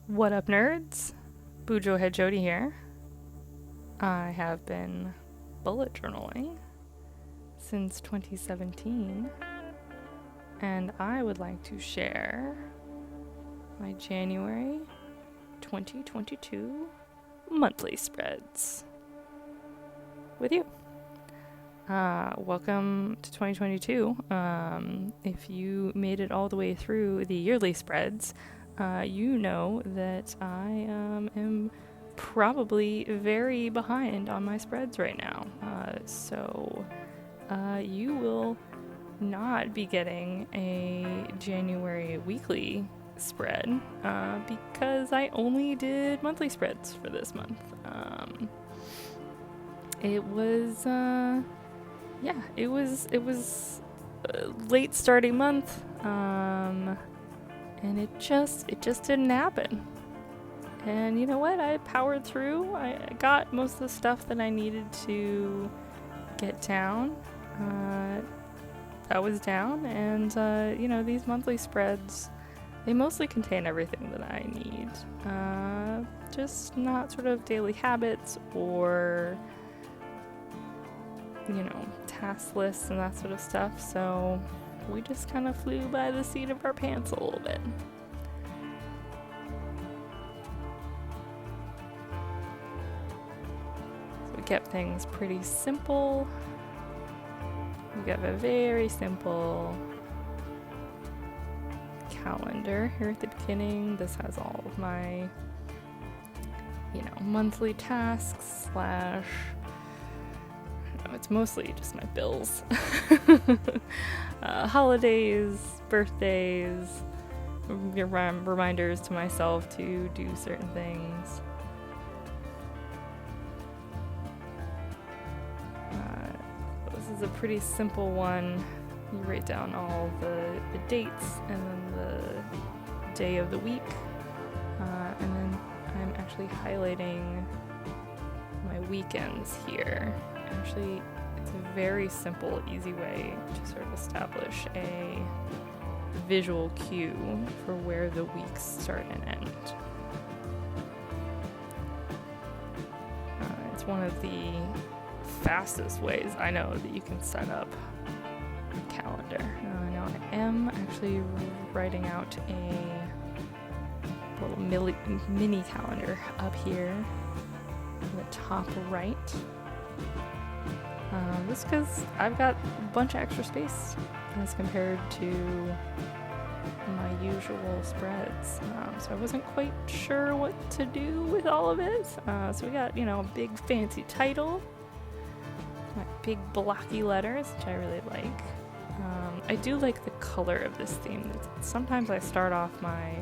What up, nerds? Bujo Head Jody here. I have been bullet journaling since 2017, and I would like to share my January 2022 monthly spreads with you. Welcome to 2022. If you made it all the way through the yearly spreads, you know that I am probably very behind on my spreads right now. So you will not be getting a January weekly spread because I only did monthly spreads for this month. It was a late starting month. And it just didn't happen. And you know what? I powered through. I got most of the stuff that I needed to get down. That was down. And, these monthly spreads, they mostly contain everything that I need. Just not sort of daily habits or, task lists and that sort of stuff. So we just kind of flew by the seat of our pants a little bit. So we kept things pretty simple. We got a very simple calendar here at the beginning. This has all of my, monthly tasks / it's mostly just my bills. Holidays, birthdays, reminders to myself to do certain things. This is a pretty simple one. You write down all the dates and then the day of the week. And then I'm actually highlighting my weekends here. Actually, it's a very simple, easy way to sort of establish a visual cue for where the weeks start and end. It's one of the fastest ways I know that you can set up a calendar. Now I am actually writing out a little mini calendar up here in the top right. Just because I've got a bunch of extra space as compared to my usual spreads. So I wasn't quite sure what to do with all of it. So we got, a big fancy title, my big blocky letters, which I really like. I do like the color of this theme. Sometimes I start off my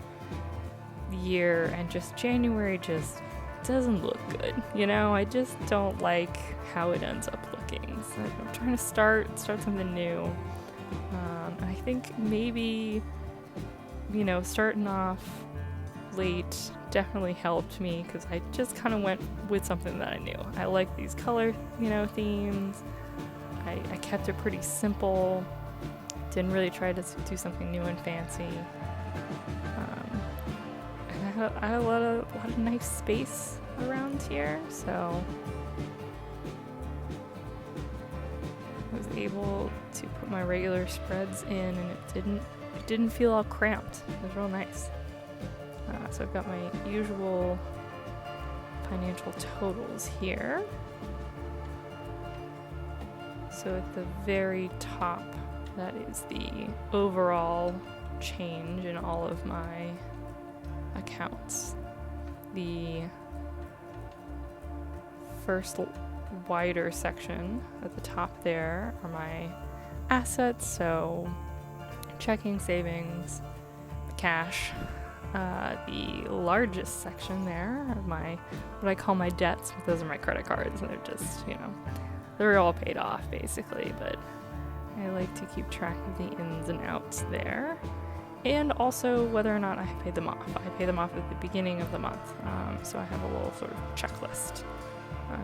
year and just January just doesn't look good, I just don't like how it ends up looking. So I'm trying to start something new. And I think maybe, starting off late definitely helped me because I just kind of went with something that I knew. I like these color, themes. I kept it pretty simple. Didn't really try to do something new and fancy. I had a lot of nice space around here, so I was able to put my regular spreads in, and it didn't feel all cramped. It was real nice. So I've got my usual financial totals here. So at the very top, that is the overall change in all of my accounts. The first wider section at the top there are my assets, so checking, savings, cash. The largest section there are what I call my debts, but those are my credit cards, and they're just, they're all paid off basically, but I like to keep track of the ins and outs there. And also whether or not I paid them off. I pay them off at the beginning of the month, so I have a little sort of checklist.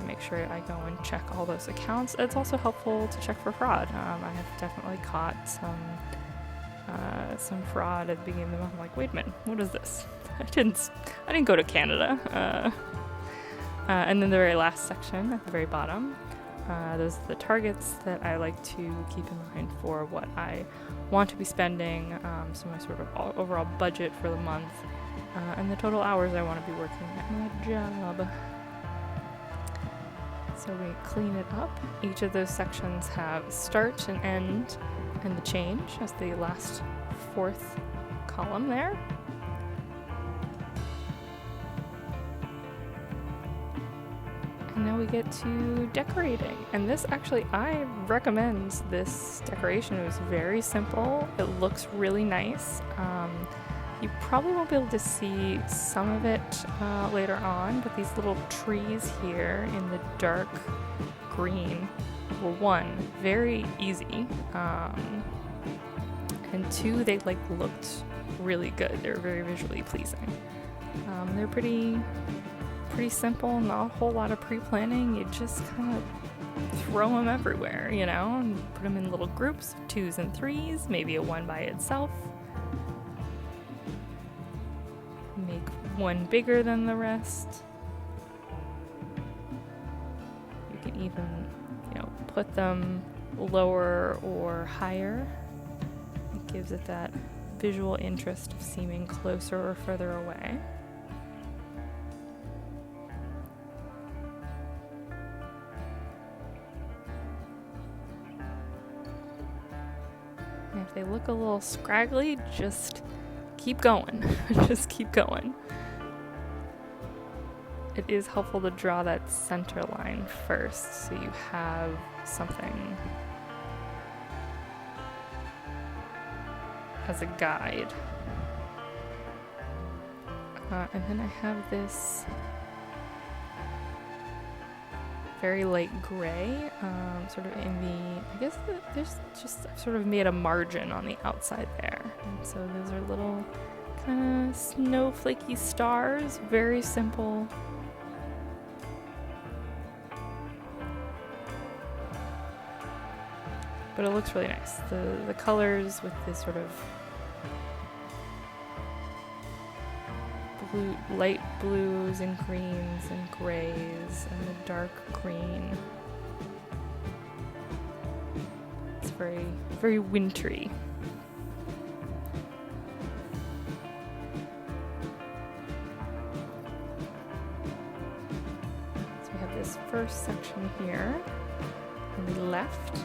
Make sure I go and check all those accounts. It's also helpful to check for fraud. I have definitely caught some fraud at the beginning of the month. I'm like, wait a minute, what is this? I didn't go to Canada. And then the very last section at the very bottom, those are the targets that I like to keep in mind for what I want to be spending, so my sort of overall budget for the month, and the total hours I want to be working at my job. So we clean it up. Each of those sections have start and end and the change as the last fourth column there. And now we get to decorating. And this actually, I recommend this decoration. It was very simple. It looks really nice. You probably won't be able to see some of it later on, but these little trees here in the dark green were one, very easy, and two, they like looked really good. They were very visually pleasing. They're pretty simple, not a whole lot of pre-planning. You just kind of throw them everywhere, you know, and put them in little groups, 2s and 3s, maybe a 1 by itself. Make one bigger than the rest. You can even, you know, put them lower or higher. It gives it that visual interest of seeming closer or further away. And if they look a little scraggly, just keep going. Just keep going. It is helpful to draw that center line first so you have something as a guide. And then I have this very light gray, sort of in the, I guess there's just, I've sort of made a margin on the outside there. And so those are little kind of snowflakey stars, very simple. But it looks really nice. The colors with this sort of blue, light blues and greens and grays and the dark green. It's very, very wintry. So we have this first section here on the left.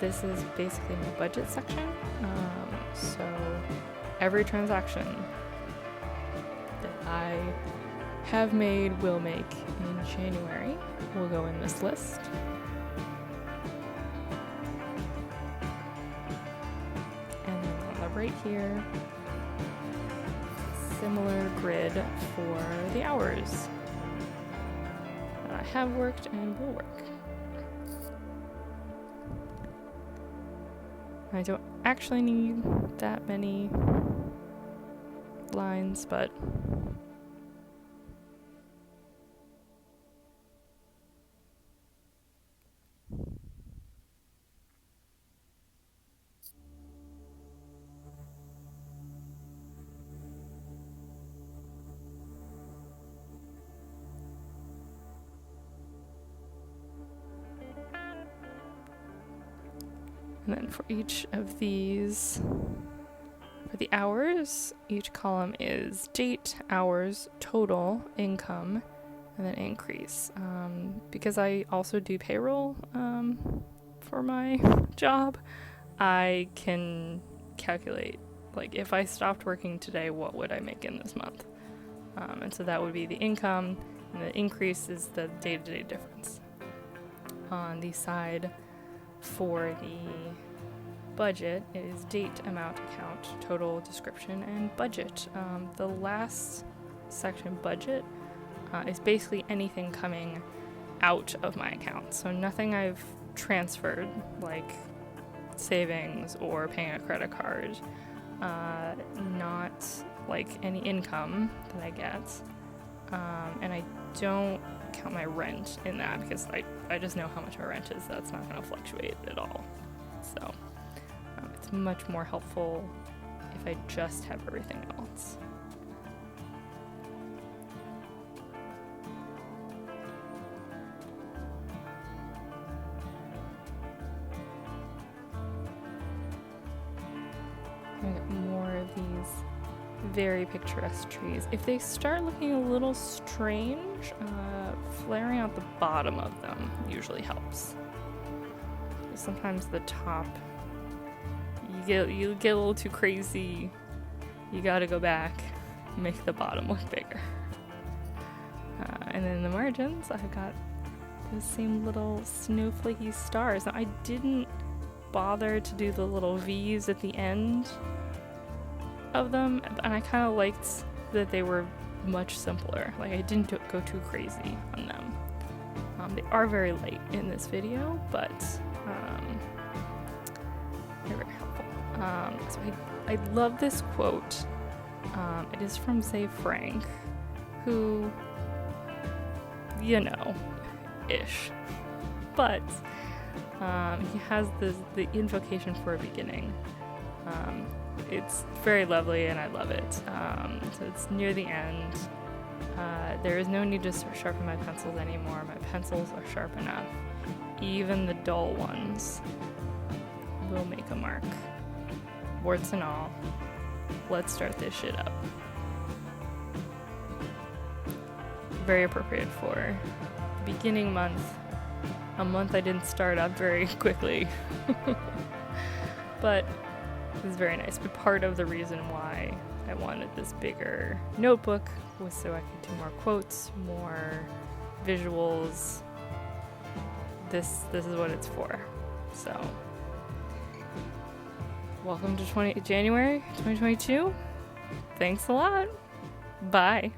This is basically my budget section. So every transaction that I have made, will make in January will go in this list. And then on the right here, similar grid for the hours that I have worked and will work. I don't actually need that many lines, but and then for each of these, for the hours, each column is date, hours, total, income, and then increase. Because I also do payroll for my job, I can calculate, like, if I stopped working today, what would I make in this month? And so that would be the income, and the increase is the day-to-day difference. On the side for the budget, it is date, amount, account, total, description, and budget. The last section, budget, is basically anything coming out of my account. So nothing I've transferred, like savings or paying a credit card, not like any income that I get. And I don't count my rent in that because I just know how much my rent is. That's not going to fluctuate at all. So it's much more helpful if I just have everything else. these very picturesque trees. If they start looking a little strange, flaring out the bottom of them usually helps. Sometimes the top, you get a little too crazy, you gotta go back, make the bottom look bigger. And then in the margins, I've got the same little snowflakey stars. Now, I didn't bother to do the little V's at the end of them, and I kind of liked that they were much simpler. Like, I didn't go too crazy on them. They are very light in this video, but they're very helpful. So I love this quote. It is from Zay Frank, who, you know, ish. But he has the invocation for a beginning. It's very lovely and I love it. So it's near the end. There is no need to sharpen my pencils anymore. My pencils are sharp enough. Even the dull ones will make a mark. Warts and all, let's start this shit up. Very appropriate for beginning month. A month I didn't start up very quickly. But it was very nice. But part of the reason why I wanted this bigger notebook was so I could do more quotes, more visuals. This is what it's for. So, welcome to January 2022. Thanks a lot. Bye.